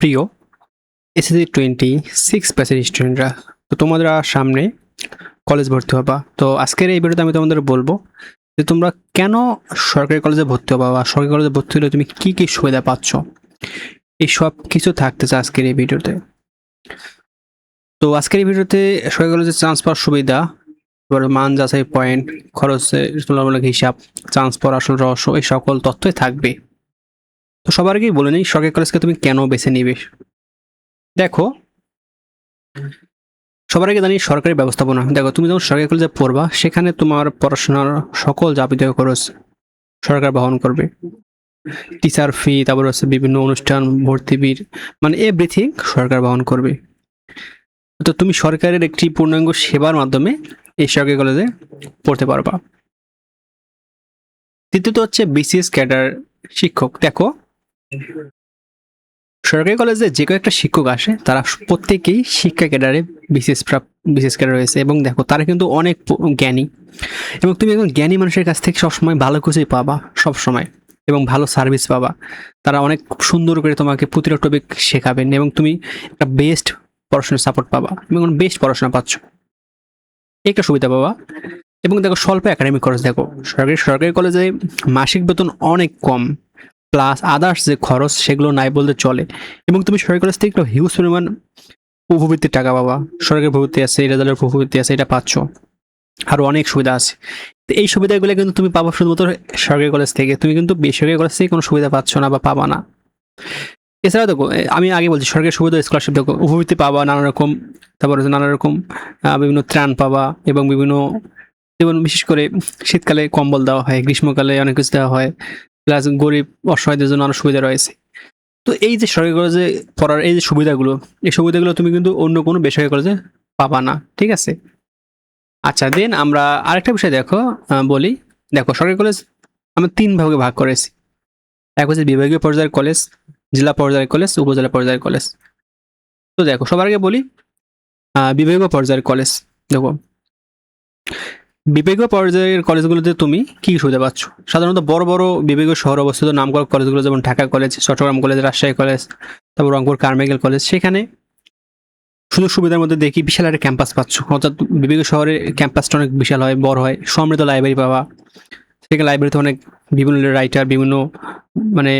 প্রিয় SSC 26 ব্যাচের স্টুডেন্টরা, তো তোমাদের সামনে কলেজ ভর্তি হবা। তো আজকের এই ভিডিওতে আমি তোমাদের বলবো যে তোমরা কেন সরকারি কলেজে ভর্তি হবা বা সরকারি কলেজে ভর্তি হলে তুমি কি কি সুবিধা পাচ্ছ, এই সব কিছু থাকতেছে আজকের এই ভিডিওতে। তো আজকের এই ভিডিওতে সরকারি কলেজে চান্স পাওয়ার সুবিধা, এবার মান যাচাই পয়েন্ট, খরচের তুলনামূলক হিসাব, চান্স পাওয়ার আসল রহস্য, এই সকল তথ্যই থাকবে। তো সবার আগেই বলে নিই সরকারি কলেজকে তুমি কেন বেছে নিবে। দেখো, সবার আগে জানি সরকারি ব্যবস্থাপনা। দেখো, তুমি যখন সরকারি কলেজে পড়বা সেখানে তোমার পড়াশোনার সকল যাবতীয় খরচ সরকার বহন করবে। টিচার ফি, তারপর হচ্ছে বিভিন্ন অনুষ্ঠান, ভর্তি ফি, মানে এভরিথিং সরকার বহন করবে। তো তুমি সরকারের একটি পূর্ণাঙ্গ সেবার মাধ্যমে এই সরকারি কলেজে পড়তে পারবা। দ্বিতীয়ত হচ্ছে বিসিএস ক্যাডার শিক্ষক। দেখো, সরকারি কলেজে যে কয়েকটা শিক্ষক আসে তারা প্রত্যেকেই শিক্ষা ক্যাডারে বিশেষ ক্যাডার রয়েছে, এবং দেখো তারা কিন্তু অনেক জ্ঞানী, এবং তুমি একজন জ্ঞানী মানুষের কাছ থেকে সবসময় ভালো কিছুই পাবা সবসময়, এবং ভালো সার্ভিস পাবা। তারা অনেক সুন্দর করে তোমাকে প্রতিটা টপিক শেখাবেন, এবং তুমি একটা বেস্ট পড়াশোনার সাপোর্ট পাবা এবং বেস্ট পড়াশোনা পাচ্ছ, একটা সুবিধা পাবা। এবং দেখো, স্বল্প একাডেমিক খরচ। দেখো, সরকারি কলেজে মাসিক বেতন অনেক কম, প্লাস আদার্স যে খরচ সেগুলো নাই বলতে চলে, এবং তুমি সরকারি কলেজ থেকে একটা হিউজ পরিমাণ উপবৃত্তির টাকা পাবা। সরকারি প্রবৃত্তি আছে, রেজাল্টের প্রবৃত্তি আছে, এটা পাচ্ছ। আরও অনেক সুবিধা আছে। তো এই সুবিধাগুলো কিন্তু তুমি পাবা শুধুমাত্র সরকারি কলেজ থেকে, তুমি কিন্তু বেসরকারি কলেজ থেকে কোনো সুবিধা পাচ্ছ না বা পাবা না। এছাড়াও দেখো, আমি আগে বলছি সরকারি সুবিধা, স্কলারশিপ, দেখো উপবৃত্তি পাবা নানা রকম, তারপর নানা রকম বিভিন্ন ত্রাণ পাবা, এবং বিভিন্ন, যেমন বিশেষ করে শীতকালে কম্বল দেওয়া হয়, গ্রীষ্মকালে অনেক কিছু দেওয়া হয়, প্লাস গরিব অসহায়দের জন্য অনেক সুবিধা রয়েছে। তো এই যে সরকারি কলেজে পড়ার এই যে সুবিধাগুলো, এই সুবিধাগুলো তুমি কিন্তু অন্য কোনো বেসরকারি কলেজে পাবা না, ঠিক আছে? আচ্ছা, দেন আমরা আরেকটা বিষয় বলি। দেখো, সরকারি কলেজ আমরা 3 ভাগে ভাগ করেছি। এক হচ্ছে বিভাগীয় পর্যায়ের কলেজ, জেলা পর্যায়ের কলেজ, উপজেলা পর্যায়ের কলেজ। তো দেখো, সবার আগে বলি বিভাগীয় পর্যায়ের কলেজ। দেখো, বিভাগীয় পর্যায়ের কলেজগুলোতে তুমি কি সুবিধা পাচ্ছ? সাধারণত বড় বড় বিভাগীয় শহরে অবস্থিত নামকরা কলেজগুলো, যেমন Dhaka college, Chattogram college, Rajshahi college, তারপর রংপুর কারমাইকেল কলেজ, সেখানে সুযোগ সুবিধার মধ্যে দেখি বিশাল একটা ক্যাম্পাস পাচ্ছ। অর্থাৎ বিভাগীয় শহরে ক্যাম্পাসটা অনেক বিশাল হয়, বড় হয়, সমৃদ্ধ লাইব্রেরি পাবা। সেখানে লাইব্রেরিতে অনেক বিভিন্ন রাইটার, বিভিন্ন মানে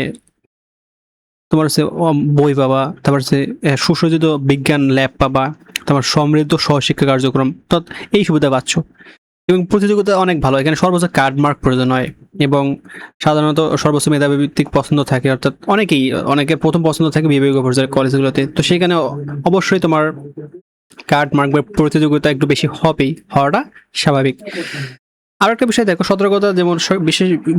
তোমার হচ্ছে বই পাবা, তারপর হচ্ছে সুসজ্জিত বিজ্ঞান ল্যাব পাবা, তারপর সমৃদ্ধ সহশিক্ষা কার্যক্রম, তো এই সুবিধা পাচ্ছ। এবং প্রতিযোগিতা অনেক ভালো, এখানে সর্বোচ্চ কার্ড মার্ক প্রয়োজন হয়, এবং সাধারণত সর্বোচ্চ মেধাবী ভিত্তিক পছন্দ থাকে, অর্থাৎ অনেকের প্রথম পছন্দ থাকে বিভাগীয় পর্যায়ের কলেজগুলোতে। তো সেখানে অবশ্যই তোমার কার্ড মার্ক বা প্রতিযোগিতা একটু বেশি হওয়াটা স্বাভাবিক। আর একটা বিষয় দেখো, সতর্কতা, যেমন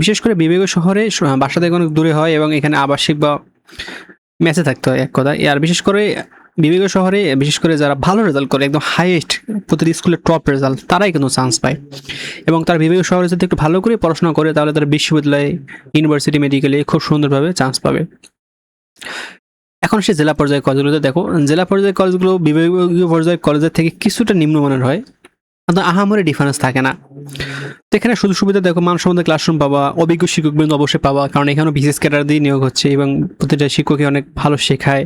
বিশেষ করে বিভাগীয় শহরে বাসা থেকে অনেক দূরে হয়, এবং এখানে আবাসিক বা মেসে থাকতে হয় এক কথা। আর বিশেষ করে বিভাগীয় শহরে, বিশেষ করে যারা ভালো রেজাল্ট করে, একদম হাইয়েস্ট প্রতিটি স্কুলের টপ রেজাল্ট, তারাই কিন্তু চান্স পায়। এবং তার বিভাগীয় শহরে যদি একটু ভালো করে পড়াশোনা করে, তাহলে তারা বিশ্ববিদ্যালয়ে, ইউনিভার্সিটি, মেডিকেলে খুব সুন্দরভাবে চান্স পাবে। এখন সে জেলা পর্যায়ের কলেজগুলোতে দেখো, জেলা পর্যায়ের কলেজগুলো বিভাগীয় পর্যায়ের কলেজের থেকে কিছুটা নিম্নমানের হয়, কিন্তু আহামরি ডিফারেন্স থাকে না। তো এখানে সুযোগ সুবিধা দেখো, মানসম্মত ক্লাসরুম পাবা, অভিজ্ঞ শিক্ষকবৃন্দ অবশ্যই পাবা, কারণ এখানেও বিশেষ ক্যাডার দিয়ে নিয়োগ হচ্ছে, এবং প্রতিটা শিক্ষকই অনেক ভালো শেখায়।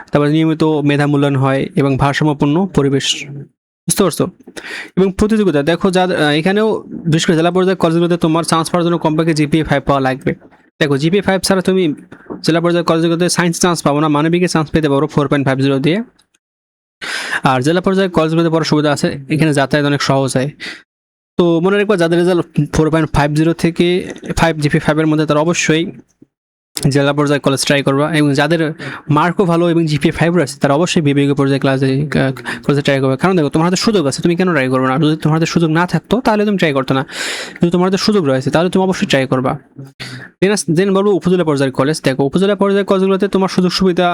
তারপরে নিয়মিত মেধা মূল্যায়ন হয়, এবং ভারসাম্যপূর্ণ পরিবেশ, বুঝতে পারছো? এবং প্রতিযোগিতা দেখো, এখানেও বিশেষ করে জেলা পর্যায়ের কলেজগুলোতে তোমার চান্স পাওয়ার জন্য কমপক্ষে জিপিএ 5 পাওয়া লাগবে। দেখো, জিপিএ 5 ছাড়া তুমি জেলা পর্যায়ের কলেজগুলোতে সায়েন্স চান্স পাবো না, মানবিকে চান্স পেতে পারো 4.50 দিয়ে। আর জেলা পর্যায়ের কলেজগুলোতে পড়ার সুবিধা আছে, এখানে যাতায়াত অনেক সহজ হয়। তো মনে রাখবা, যাদের রেজাল্ট 4.50 থেকে 5 GPA 5 এর মধ্যে, তারা অবশ্যই জেলা পর্যায়ে কলেজ ট্রাই করবা, এবং যাদের মার্কও ভালো এবং GPA 5 আছে, তারা অবশ্যই বিভাগীয় পর্যায়ে কলেজে ট্রাই করবে। কারণ দেখো, তোমার হাতে সুযোগ আছে, তুমি কেন ট্রাই করবে না? যদি তোমার হাতে সুযোগ না থাকতো তাহলে তুমি ট্রাই করতে না, কিন্তু তোমার হাতে সুযোগ রয়েছে, তাহলে তুমি অবশ্যই ট্রাই করবা। দেন বলবো উপজেলা পর্যায়ের কলেজ। দেখো, উপজেলা পর্যায়ের কলেজগুলোতে তোমার সুযোগ সুবিধা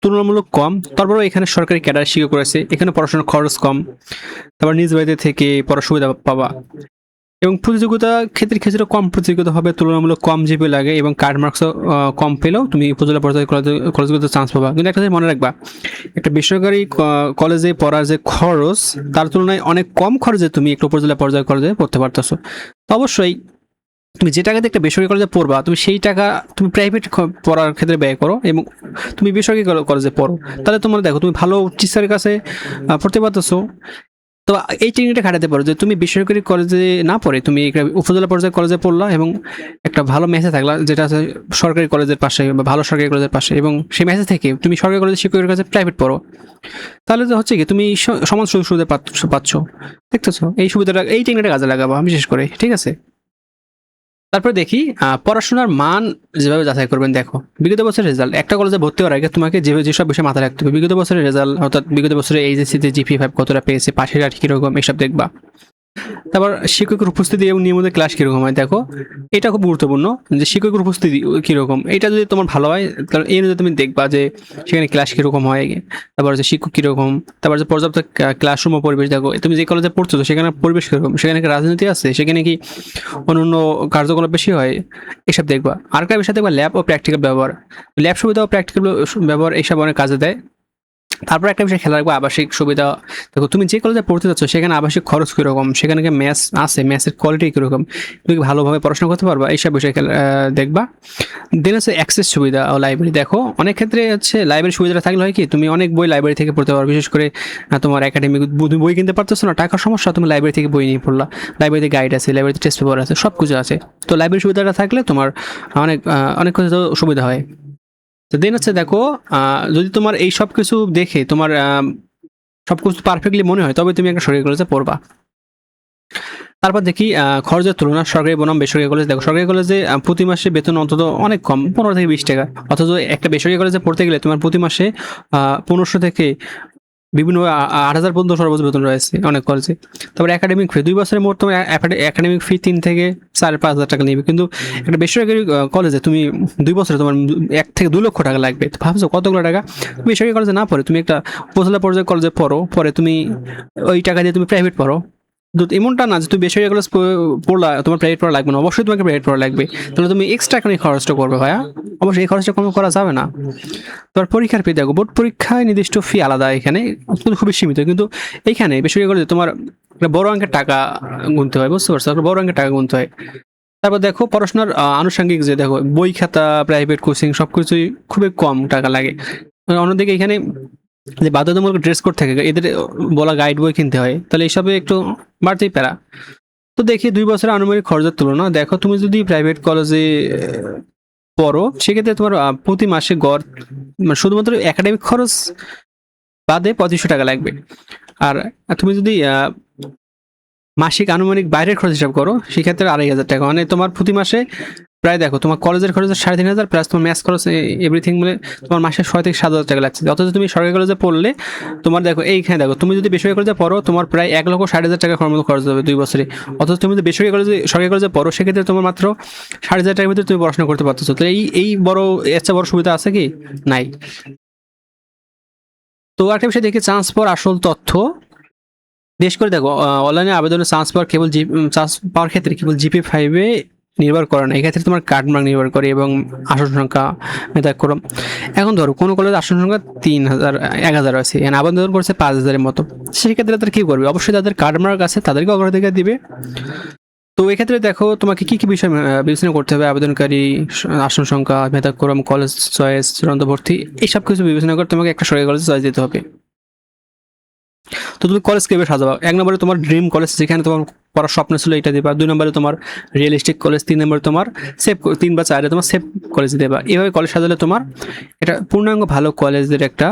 তুলনামূলক কম, তারপরেও এখানে সরকারি ক্যাডার শিক্ষক রয়েছে, এখানে পড়াশোনার খরচ কম, তারপর নিজ বাড়িতে থেকে পড়ার সুবিধা পাবা, এবং প্রতিযোগিতা ক্ষেত্রে কম প্রতিযোগিতা হবে, তুলনামূলক কম জিপি লাগে, এবং কার্ড মার্কসও কম পেলেও তুমি উপজেলা পর্যায়ে কলেজগুলোতে চান্স পাবা। কিন্তু একটা জিনিস মনে রাখবা, একটা বেসরকারি কলেজে পড়ার যে খরচ, তার তুলনায় অনেক কম খরচে তুমি একটা উপজেলা পর্যায়ে কলেজে পড়তে পারতেছো। তো অবশ্যই তুমি যে টাকা দিয়ে একটা বেসরকারি কলেজে পড়বা, তুমি সেই টাকা তুমি প্রাইভেট পড়ার ক্ষেত্রে ব্যয় করো এবং তুমি বেসরকারি কলেজে পড়ো, তাহলে তোমার দেখো তুমি ভালো টিচারের কাছে পড়তে পারতেছো। তো এই টেকনিকটা খাটাতে পারো যে তুমি বেসরকারি কলেজে না পড়ে তুমি একটা উপজেলা পর্যায়ে কলেজে পড়লা এবং একটা ভালো মেসে থাকলা যেটা আছে সরকারি কলেজের পাশে বা ভালো সরকারি কলেজের পাশে, এবং সেই মেসে থেকে তুমি সরকারি কলেজের শিক্ষকের কাছে প্রাইভেট পড়ো, তাহলে তো হচ্ছে কি তুমি সমান সুযোগ সুবিধা পাচ্ছ। দেখতেছো, এই সুবিধাটা এই টেকনিকটা কাজে লাগাবো বিশেষ করে, ঠিক আছে। তারপরে দেখি পড়াশোনার মান যেভাবে যাচাই করবেন। দেখো বিগত বছরের রেজাল্ট, একটা কলেজে ভর্তি হওয়ার আগে তোমাকে যেসব বিষয় মাথায় রাখতে হবে, বিগত বছরের রেজাল্ট, অর্থাৎ বিগত বছরের এইচএসসিতে জিপিএ 5 কতটা পেয়েছে, পাশের আর কিরকম, এসব দেখবা। তারপর শিক্ষকের উপস্থিতি এবং নিয়মিত ক্লাস কিরকম হয়, দেখো এটা খুব গুরুত্বপূর্ণ যে শিক্ষকের উপস্থিতি কিরকম, এটা যদি তোমার ভালো হয় তাহলে এই অনুযায়ী তুমি দেখবা যে সেখানে ক্লাস কিরকম হয়, তারপর যে শিক্ষক কিরকম, তারপর যে পর্যাপ্ত ক্লাসরুম ও পরিবেশ। দেখো তুমি যে কলেজে পড়ছো সেখানে পরিবেশ কিরকম, সেখানে কি রাজনীতি আছে, সেখানে কি অন্যান্য কার্যকলাপ বেশি হয়, এসব দেখবা। আরেকটা বিষয় দেখবা ল্যাব ও প্র্যাকটিক্যাল ব্যবহার, ল্যাব সুবিধা ও প্র্যাকটিক্যাল ব্যবহার এইসব অনেক কাজে দেয়। তারপর একটা বিষয় খেয়াল রাখবো আবাসিক সুবিধা। দেখো তুমি যে কলেজে পড়তে যাচ্ছ সেখানে আবাসিক খরচ কিরকম, সেখানে কি ম্যাথ আছে, ম্যাথের কোয়ালিটি কিরকম, তুমি কি ভালোভাবে পড়াশোনা করতে পারবা, এইসব বিষয় দেখবা। দেন হচ্ছে অ্যাক্সেস সুবিধা ও লাইব্রেরি। দেখো অনেক ক্ষেত্রে হচ্ছে লাইব্রেরি সুবিধাটা থাকলে হয় কি তুমি অনেক বই লাইব্রেরি থেকে পড়তে পারো, বিশেষ করে তোমার একাডেমিক বই কিনতে পারতেছো না, টাকার সমস্যা, তুমি লাইব্রেরি থেকে বই নিয়ে পড়লা, লাইব্রেরিতে গাইড আছে, লাইব্রেরিতে টেস্ট পেপার আছে, সব কিছু আছে। তো লাইব্রেরি সুবিধাটা থাকলে তোমার অনেক কিছু সুবিধা হয়। তো দেন হচ্ছে দেখো যদি তোমার এই সব কিছু দেখে তোমার সব কিছু পারফেক্টলি মনে হয় তবে তুমি একটা সরকারি কলেজে পড়বা। তারপর দেখি খরচের তুলনা সরকারি বনাম বেসরকারি কলেজ। দেখো সরকারি কলেজে প্রতি মাসে বেতন অন্তত অনেক কম, 15 থেকে 20 টাকা, অথচ একটা বেসরকারি কলেজে পড়তে গেলে তোমার প্রতি মাসে 1500 থেকে বিভিন্ন 8,000 পর্যন্ত সর্বোচ্চ বেতন রয়েছে অনেক কলেজে। তারপরে একাডেমিক ফি 2 বছরের মোট তোমার একাডেমিক ফি 3 থেকে 4-5 হাজার টাকা নেবে, কিন্তু একটা বেসরকারি কলেজে তুমি 2 বছরে তোমার 1 থেকে 2 লক্ষ টাকা লাগবে। তো ভাবছো কতগুলো টাকা। বেসরকারি কলেজে না পড়ে তুমি একটা উপজেলা পর্যায়ে কলেজে পড়ো, পরে তুমি ওই টাকা দিয়ে তুমি প্রাইভেট পড়ো। এমনটা না যে তুমি বেসরকারি কলেজ পড়লা তোমার প্রাইভেট পড়া লাগবে না, অবশ্যই তোমাকে প্রাইভেট পড়া লাগবে, তাহলে তুমি এক্সট্রা এখানে খরচটা করবে ভাইয়া, অবশ্যই এই খরচটা কম করা যাবে না। তোমার পরীক্ষার ফি দেখো, বোর্ড পরীক্ষায় নির্দিষ্ট ফি আলাদা, এখানে খুবই সীমিত, কিন্তু এইখানে বেসরকারি কলেজে তোমার একটা বড় অঙ্কের টাকা গুনতে হয়, বুঝতে পারছো, একটা বড় অঙ্কের টাকা গুনতে হয়। তারপর দেখো পড়াশোনার আনুষঙ্গিক যে দেখো বই খাতা, প্রাইভেট কোচিং সবকিছুই খুবই কম টাকা লাগে। অন্যদিকে এখানে যে বাধ্যতামূলক ড্রেস কোড থাকে, এদের বলা গাইড বই কিনতে হয়, তাহলে এইসবে একটু বাড়তেই প্যারা। তো দেখি 2 বছরের আনুমানিক খরচের তুলনা। দেখো তুমি যদি প্রাইভেট কলেজে পড়ো সেক্ষেত্রে তোমার প্রতি মাসে গড় শুধুমাত্র একাডেমিক খরচ বাদে 2500 টাকা লাগবে। আর তুমি যদি মাসিক আনুমানিক বাইরের খরচ হিসাব করো সেক্ষেত্রে 2,500 টাকা, মানে তোমার প্রতি মাসে প্রায় দেখো তোমার কলেজের খরচ 3,500 প্লাস তোমার ম্যাথ খরচ এভরিথিং মিলে তোমার মাসে 6 থেকে 7,000 টাকা লাগছে। অথচ তুমি সরকারি কলেজে পড়লে তোমার দেখো এইখানে দেখো তুমি যদি বেসরকারি কলেজে পড়ো তোমার প্রায় 1,60,000 টাকা মতো খরচ হবে 2 বছরে। অথচ তুমি যদি সরকারি কলেজে পড়ো সেক্ষেত্রে তোমার মাত্র 5,500 টাকার ভিতরে তুমি পড়াশোনা করতে পারতেছো। তো এই বড় এর চেয়ে বড় সুবিধা আছে কি? নাই। তো একটা বিষয় দেখি চান্স পাওয়ার আসল তথ্য। বিশেষ করে দেখো অনলাইনে আবেদনের চান্স পাওয়ার ক্ষেত্রে কেবল জিপি 5 নির্ভর করে না, এক্ষেত্রে তোমার কাটমার্ক নির্ভর করে এবং আসন সংখ্যা মেধাক্রম। এখন ধরো কোনো কলেজে আসন সংখ্যা 3,000 1,000 আছে, এখানে আবেদন করছে 5,000-এর মতো, সেক্ষেত্রে তাদের কি করবে, অবশ্যই তাদের কাটমার্ক আছে তাদেরকে অগ্রাধিকার দিবে। তো এক্ষেত্রে দেখো তোমাকে কি কি বিষয় বিবেচনা করতে হবে, আবেদনকারী, আসন সংখ্যা, মেধাক্রম, কলেজ চয়েস, চূড়ান্ত ভর্তি, এইসব কিছু বিবেচনা করে তোমাকে একটা সরকারি কলেজে চয়েস দিতে হবে। তো তুমি কলেজ কিভাবে সাজাবা? 1 নম্বরে তোমার ড্রিম কলেজ, যেখানে তোমার পড়ার স্বপ্ন ছিল, এটা দিবা। 2 নম্বরে তোমার রিয়েলিস্টিক কলেজ। 3 নম্বরে তোমার সেফ, 3 বা 4-এ তোমার সেফ কলেজ দেবা। এভাবে কলেজ সাজালে তোমার এটা পূর্ণাঙ্গ ভালো কলেজের একটা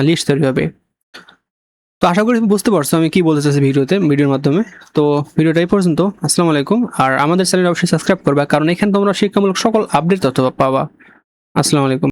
লিস্ট তৈরি হবে। তো আশা করি তুমি বুঝতে পারছো আমি কি বলতে চাইছি ভিডিওর মাধ্যমে। তো ভিডিওটা এই পর্যন্ত। আসসালামু আলাইকুম। আর আমাদের চ্যানেল অবশ্যই সাবস্ক্রাইব করবা, কারণ এখানে তোমরা শিক্ষামূলক সকল আপডেট তথ্য পাবা। আসসালামু আলাইকুম।